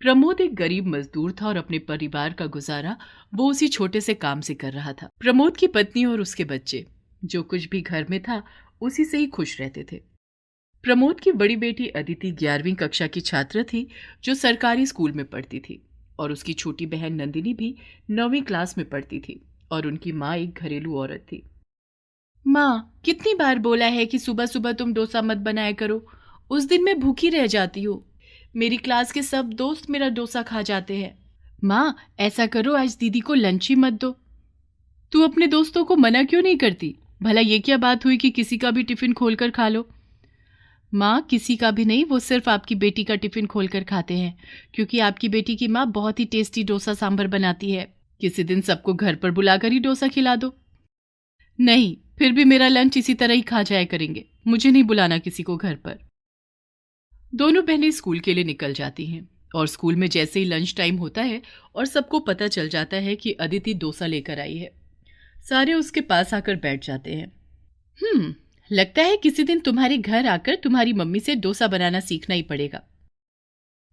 प्रमोद एक गरीब मजदूर था और अपने परिवार का गुजारा वो उसी छोटे से काम से कर रहा था। प्रमोद की पत्नी और उसके बच्चे जो कुछ भी घर में था उसी से ही खुश रहते थे। प्रमोद की बड़ी बेटी अदिति 11वीं कक्षा की छात्र थी जो सरकारी स्कूल में पढ़ती थी, और उसकी छोटी बहन नंदिनी भी 9वीं क्लास में पढ़ती थी और उनकी माँ एक घरेलू औरत थी। माँ, कितनी बार बोला है कि सुबह सुबह तुम डोसा मत बनाया करो, उस दिन मैं भूखी रह जाती हूँ। मेरी क्लास के सब दोस्त मेरा डोसा खा जाते हैं। माँ, ऐसा करो, आज दीदी को लंच ही मत दो। तू अपने दोस्तों को मना क्यों नहीं करती? भला ये क्या बात हुई कि किसी का भी टिफिन खोलकर खा लो? माँ, किसी का भी नहीं, वो सिर्फ आपकी बेटी का टिफिन खोलकर खाते हैं, क्योंकि आपकी बेटी की माँ बहुत ही टेस्टी डोसा सांभर बनाती है। किसी दिन सबको घर पर बुलाकर ही डोसा खिला दो। नहीं, फिर भी मेरा लंच इसी तरह ही खा जाया करेंगे, मुझे नहीं बुलाना किसी को घर पर। दोनों बहनें स्कूल के लिए निकल जाती हैं, और स्कूल में जैसे ही लंच टाइम होता है और सबको पता चल जाता है कि अदिति डोसा लेकर आई है, सारे उसके पास आकर बैठ जाते हैं। लगता है किसी दिन तुम्हारे घर आकर तुम्हारी मम्मी से डोसा बनाना सीखना ही पड़ेगा।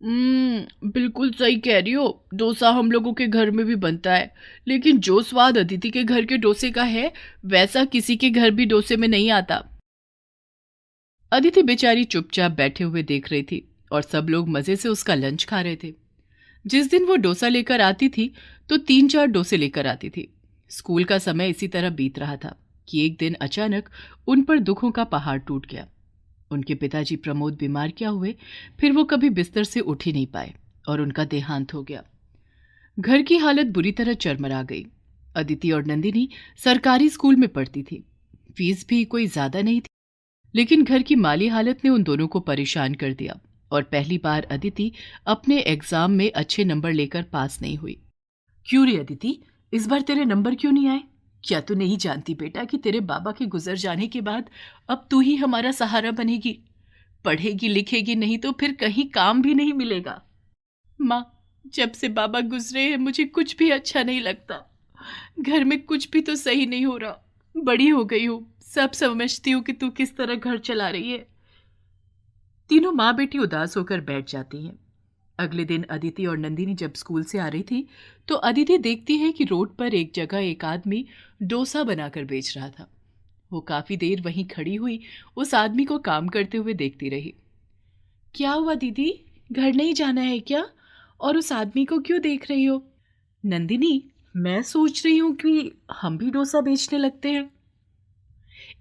बिल्कुल सही कह रही हो, डोसा हम लोगों के घर में भी बनता है, लेकिन जो स्वाद अदिति के घर के डोसे का है वैसा किसी के घर भी डोसे में नहीं आता। अदिति बेचारी चुपचाप बैठे हुए देख रही थी और सब लोग मजे से उसका लंच खा रहे थे। जिस दिन वो डोसा लेकर आती थी तो 3-4 डोसे लेकर आती थी। स्कूल का समय इसी तरह बीत रहा था कि एक दिन अचानक उन पर दुखों का पहाड़ टूट गया। उनके पिताजी प्रमोद बीमार क्या हुए, फिर वो कभी बिस्तर से उठ ही नहीं पाए और उनका देहांत हो गया। घर की हालत बुरी तरह चरमरा गई। अदिति और नंदिनी सरकारी स्कूल में पढ़ती थी, फीस भी कोई ज्यादा नहीं थी, लेकिन घर की माली हालत ने उन दोनों को परेशान कर दिया और पहली बार अदिति अपने एग्जाम में अच्छे नंबर लेकर पास नहीं हुई। क्यों रे अदिति, इस बार तेरे नंबर क्यों नहीं आए? क्या तू नहीं जानती बेटा कि तेरे बाबा के गुजर जाने के बाद अब तू ही हमारा सहारा बनेगी? पढ़ेगी लिखेगी नहीं तो फिर कहीं काम भी नहीं मिलेगा। माँ, जब से बाबा गुजरे हैं मुझे कुछ भी अच्छा नहीं लगता। घर में कुछ भी तो सही नहीं हो रहा। बड़ी हो गई हूँ, सब समझती हूँ कि तू किस तरह घर चला रही है। तीनों माँ बेटी उदास होकर बैठ जाती हैं। अगले दिन अदिति और नंदिनी जब स्कूल से आ रही थी तो अदिति देखती है कि रोड पर एक जगह एक आदमी डोसा बनाकर बेच रहा था। वो काफी देर वहीं खड़ी हुई उस आदमी को काम करते हुए देखती रही। क्या हुआ दीदी, घर नहीं जाना है क्या? और उस आदमी को क्यों देख रही हो? नंदिनी, मैं सोच रही हूँ कि हम भी डोसा बेचने लगते हैं।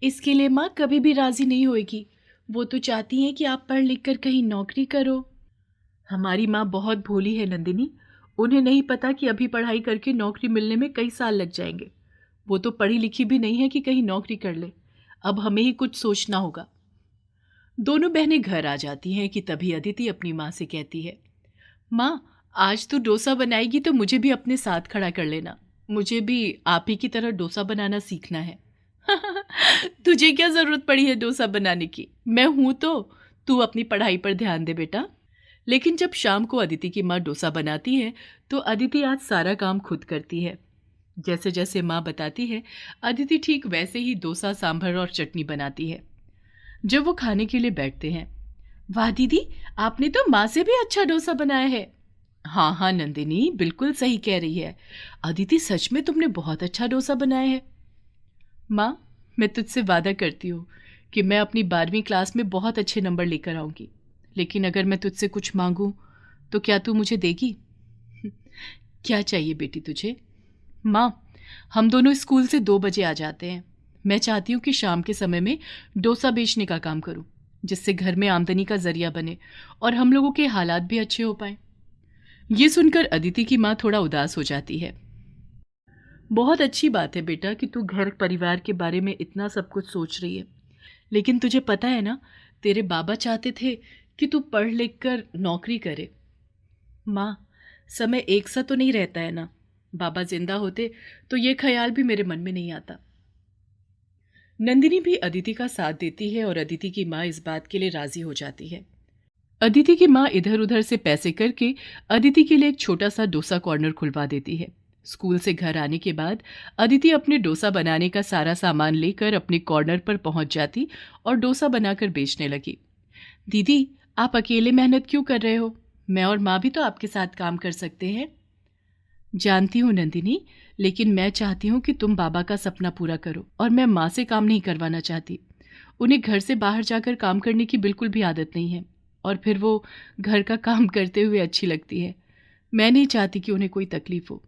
इसके लिए माँ कभी भी राजी नहीं होगी। वो तो चाहती हैं कि आप पढ़ लिख कर कहीं नौकरी करो। हमारी माँ बहुत भोली है नंदिनी, उन्हें नहीं पता कि अभी पढ़ाई करके नौकरी मिलने में कई साल लग जाएंगे। वो तो पढ़ी लिखी भी नहीं है कि कहीं नौकरी कर ले। अब हमें ही कुछ सोचना होगा। दोनों बहनें घर आ जाती हैं कि तभी अदिति अपनी माँ से कहती है, माँ, आज तू डोसा बनाएगी तो मुझे भी अपने साथ खड़ा कर लेना। मुझे भी आप ही की तरह डोसा बनाना सीखना है। तुझे क्या जरूरत पड़ी है डोसा बनाने की? मैं हूं तो। तू अपनी पढ़ाई पर ध्यान दे बेटा। लेकिन जब शाम को अदिति की माँ डोसा बनाती है तो अदिति आज सारा काम खुद करती है। जैसे जैसे माँ बताती है अदिति ठीक वैसे ही डोसा सांभर और चटनी बनाती है। जब वो खाने के लिए बैठते हैं, वाह दीदी, आपने तो माँ से भी अच्छा डोसा बनाया है। हाँ हाँ नंदिनी, बिल्कुल सही कह रही है अदिति, सच में तुमने बहुत अच्छा डोसा बनाया है। माँ, मैं तुझसे वादा करती हूँ कि मैं अपनी 12वीं क्लास में बहुत अच्छे नंबर लेकर आऊंगी, लेकिन अगर मैं तुझसे कुछ मांगूं तो क्या तू मुझे देगी? क्या चाहिए बेटी तुझे? माँ, हम दोनों स्कूल से 2 बजे आ जाते हैं। मैं चाहती हूँ कि शाम के समय में डोसा बेचने का काम करूँ, जिससे घर में आमदनी का जरिया बने और हम लोगों के हालात भी अच्छे हो पाए। ये सुनकर अदिति की माँ थोड़ा उदास हो जाती है। बहुत अच्छी बात है बेटा कि तू घर परिवार के बारे में इतना सब कुछ सोच रही है, लेकिन तुझे पता है ना, तेरे बाबा चाहते थे कि तू पढ़ लिख कर नौकरी करे। माँ, समय एक सा तो नहीं रहता है ना। बाबा जिंदा होते तो ये ख्याल भी मेरे मन में नहीं आता। नंदिनी भी अदिति का साथ देती है और अदिति की माँ इस बात के लिए राजी हो जाती है। अदिति की माँ इधर उधर से पैसे करके अदिति के लिए एक छोटा सा डोसा कॉर्नर खुलवा देती है। स्कूल से घर आने के बाद अदिति अपने डोसा बनाने का सारा सामान लेकर अपने कॉर्नर पर पहुंच जाती और डोसा बनाकर बेचने लगी। दीदी, आप अकेले मेहनत क्यों कर रहे हो? मैं और माँ भी तो आपके साथ काम कर सकते हैं। जानती हूँ नंदिनी, लेकिन मैं चाहती हूँ कि तुम बाबा का सपना पूरा करो, और मैं माँ से काम नहीं करवाना चाहती। उन्हें घर से बाहर जाकर काम करने की बिल्कुल भी आदत नहीं है, और फिर वो घर का काम करते हुए अच्छी लगती है। मैं नहीं चाहती कि उन्हें कोई तकलीफ हो।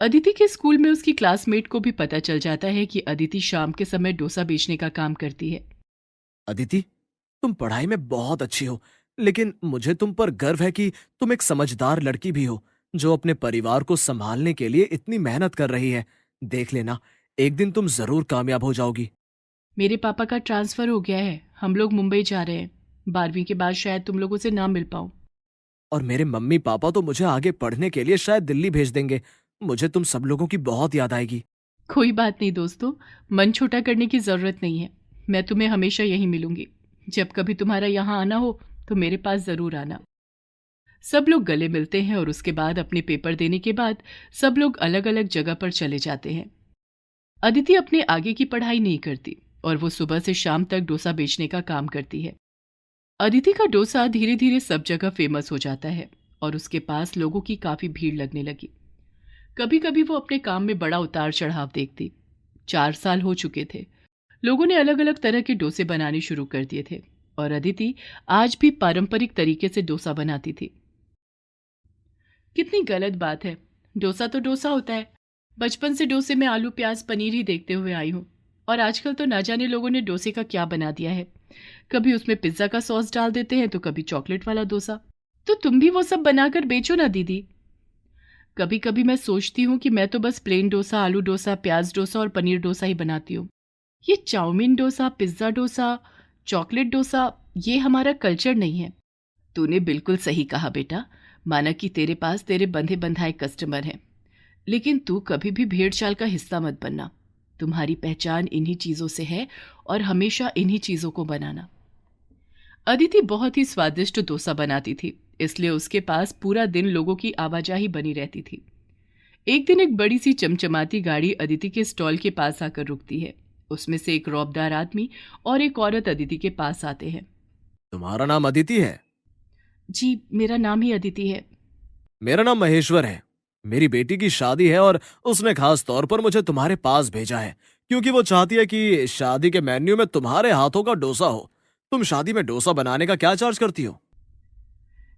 अदिति के स्कूल में उसकी क्लासमेट को भी पता चल जाता है कि अदिति शाम के समय डोसा बेचने का काम करती है। अदिति, तुम पढ़ाई में बहुत अच्छी हो, लेकिन मुझे तुम पर गर्व है कि तुम एक समझदार लड़की भी हो, जो अपने परिवार को संभालने के लिए इतनी मेहनत कर रही है। देख लेना, एक दिन तुम जरूर कामयाब हो जाओगी। मेरे पापा का ट्रांसफर हो गया है, हम लोग मुंबई जा रहे हैं। 12वीं के बाद शायद तुम लोगों से ना मिल पाऊं। और मेरे मम्मी पापा तो मुझे आगे पढ़ने के लिए शायद दिल्ली भेज देंगे। मुझे तुम सब लोगों की बहुत याद आएगी। कोई बात नहीं दोस्तों, मन छोटा करने की जरूरत नहीं है। मैं तुम्हें हमेशा यहीं मिलूंगी। जब कभी तुम्हारा यहाँ आना हो तो मेरे पास जरूर आना। सब लोग गले मिलते हैं और उसके बाद अपने पेपर देने के बाद सब लोग अलग अलग जगह पर चले जाते हैं। अदिति अपने आगे की पढ़ाई नहीं करती और वो सुबह से शाम तक डोसा बेचने का काम करती है। अदिति का डोसा धीरे धीरे सब जगह फेमस हो जाता है और उसके पास लोगों की काफी भीड़ लगने लगी। कभी कभी वो अपने काम में बड़ा उतार चढ़ाव देखती। 4 साल हो चुके थे। लोगों ने अलग अलग तरह के डोसे बनाने शुरू कर दिए थे और अदिति आज भी पारंपरिक तरीके से डोसा बनाती थी। कितनी गलत बात है। डोसा तो डोसा होता है। बचपन से डोसे में आलू प्याज पनीर ही देखते हुए आई हूँ, और आजकल तो ना जाने लोगों ने डोसे का क्या बना दिया है। कभी उसमें पिज्जा का सॉस डाल देते हैं तो कभी चॉकलेट वाला डोसा। तो तुम भी वो सब बनाकर बेचो ना दीदी। कभी कभी मैं सोचती हूँ कि मैं तो बस प्लेन डोसा, आलू डोसा, प्याज डोसा और पनीर डोसा ही बनाती हूँ। ये chowmein dosa, pizza dosa, chocolate dosa, ये हमारा कल्चर नहीं है। तूने बिल्कुल सही कहा बेटा। माना कि तेरे पास तेरे बंधे बंधाए कस्टमर हैं, लेकिन तू कभी भी भेड़ चाल का हिस्सा मत बनना। तुम्हारी पहचान इन्हीं चीजों से है और हमेशा इन्हीं चीजों को बनाना। अदिति बहुत ही स्वादिष्ट डोसा बनाती थी, इसलिए उसके पास पूरा दिन लोगों की आवाजाही बनी रहती थी। एक दिन एक बड़ी सी चमचमाती गाड़ी अदिति के स्टॉल के पास आकर रुकती है। उसमें से एक रौबदार आदमी और एक औरत अदिति के पास आते हैं। तुम्हारा नाम अदिति है? जी, मेरा नाम ही अदिति है। मेरा नाम महेश्वर है। मेरी बेटी की शादी है और उसने खास तौर पर मुझे तुम्हारे पास भेजा है, क्योंकि वो चाहती है कि शादी के मेन्यू में तुम्हारे हाथों का डोसा हो। तुम शादी में डोसा बनाने का क्या चार्ज करती हो?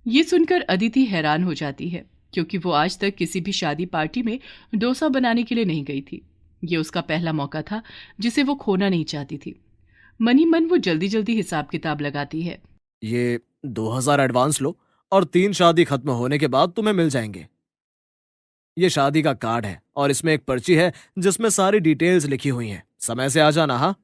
ये सुनकर अदिति हैरान हो जाती है, क्योंकि वो आज तक किसी भी शादी पार्टी में डोसा बनाने के लिए नहीं गई थी। ये उसका पहला मौका था जिसे वो खोना नहीं चाहती थी। मन ही मन वो जल्दी जल्दी हिसाब किताब लगाती है। ये 2000 एडवांस लो और 3 शादी खत्म होने के बाद तुम्हें मिल जाएंगे। ये शादी का कार्ड है और इसमें एक पर्ची है जिसमें सारी डिटेल्स लिखी हुई हैं। समय से आ जाना। हाँ।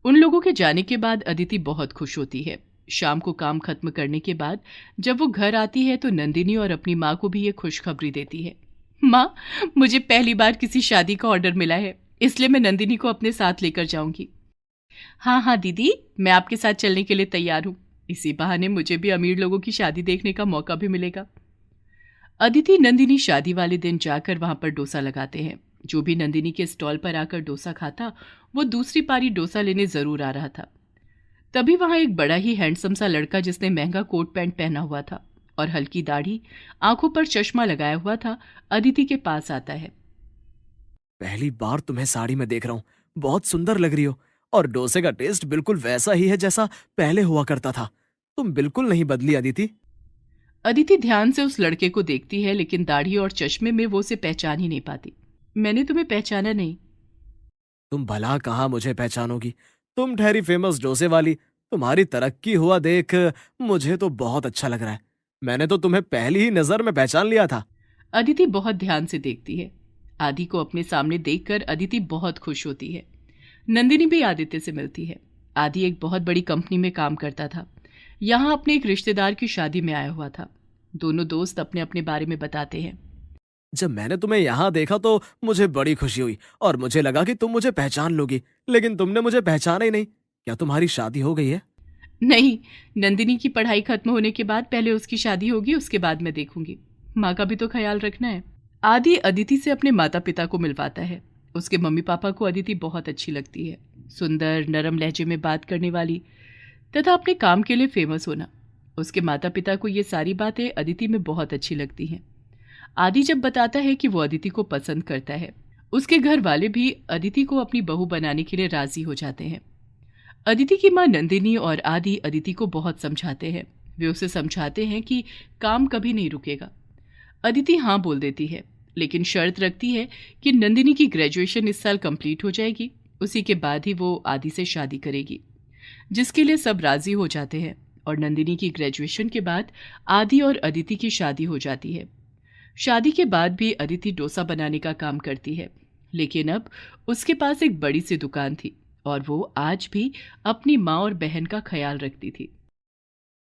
उन लोगों के जाने के बाद अदिति बहुत खुश होती है। शाम को काम खत्म करने के बाद जब वो घर आती है तो नंदिनी और अपनी माँ को भी ये खुशखबरी देती है। माँ, मुझे पहली बार किसी शादी का ऑर्डर मिला है, इसलिए मैं नंदिनी को अपने साथ लेकर जाऊंगी। हाँ हाँ दीदी, मैं आपके साथ चलने के लिए तैयार हूँ। इसी बहाने मुझे भी अमीर लोगों की शादी देखने का मौका भी मिलेगा। अदिति नंदिनी शादी वाले दिन जाकर वहां पर डोसा लगाते हैं। जो भी नंदिनी के स्टॉल पर आकर डोसा खाता, वो दूसरी पारी डोसा लेने जरूर आ रहा था। तभी वहां एक बड़ा ही हैंडसम सा लड़का, जिसने महंगा कोट पैंट पहना हुआ था और हल्की दाढ़ी, आंखों पर चश्मा लगाया हुआ था, अदिति के पास आता है। पहली बार तुम्हें साड़ी में देख रहा हूँ। बहुत सुंदर लग रही हो और डोसे का टेस्ट बिल्कुल वैसा ही है जैसा पहले हुआ करता था। तुम बिल्कुल नहीं बदली अदिति। अदिति ध्यान से उस लड़के को देखती है, लेकिन दाढ़ी और चश्मे में वो उसे पहचान ही नहीं पाती। मैंने तुम्हें पहचाना नहीं। तुम भला कहाँ मुझे पहचानोगी? तुम ठहरी फेमस डोसे वाली। तुम्हारी तरक्की हुआ देख मुझे तो बहुत अच्छा लग रहा है। मैंने तो तुम्हें पहली ही नजर में पहचान लिया था। अदिति बहुत ध्यान से देखती है। आदि को अपने सामने देखकर अदिति बहुत खुश होती है। नंदिनी भी आदित्य से मिलती है। आदि एक बहुत बड़ी कंपनी में काम करता था। यहाँ अपने एक रिश्तेदार की शादी में आया हुआ था। दोनों दोस्त अपने अपने बारे में बताते हैं। जब मैंने तुम्हें यहाँ देखा तो मुझे बड़ी खुशी हुई और मुझे लगा कि तुम मुझे पहचान लोगी, लेकिन तुमने मुझे पहचाना ही नहीं। क्या तुम्हारी शादी हो गई है? नहीं, नंदिनी की पढ़ाई खत्म होने के बाद पहले उसकी शादी होगी, उसके बाद मैं देखूंगी। माँ का भी तो ख्याल रखना है। आदि अदिति से अपने माता पिता को मिलवाता है। उसके मम्मी पापा को अदिति बहुत अच्छी लगती है। सुंदर, नरम लहजे में बात करने वाली तथा अपने काम के लिए फेमस होना। उसके माता पिता को ये सारी बातें अदिति में बहुत अच्छी लगती हैं। आदि जब बताता है कि वो अदिति को पसंद करता है, उसके घर वाले भी अदिति को अपनी बहू बनाने के लिए राजी हो जाते हैं। अदिति की मां नंदिनी और आदि अदिति को बहुत समझाते हैं। वे उसे समझाते हैं कि काम कभी नहीं रुकेगा। अदिति हाँ बोल देती है, लेकिन शर्त रखती है कि नंदिनी की ग्रेजुएशन इस साल कंप्लीट हो जाएगी, उसी के बाद ही वो आदि से शादी करेगी, जिसके लिए सब राजी हो जाते हैं। और नंदिनी की ग्रेजुएशन के बाद आदि और अदिति की शादी हो जाती है। शादी के बाद भी अदिति डोसा बनाने का काम करती है, लेकिन अब उसके पास एक बड़ी सी दुकान थी और वो आज भी अपनी माँ और बहन का ख्याल रखती थी।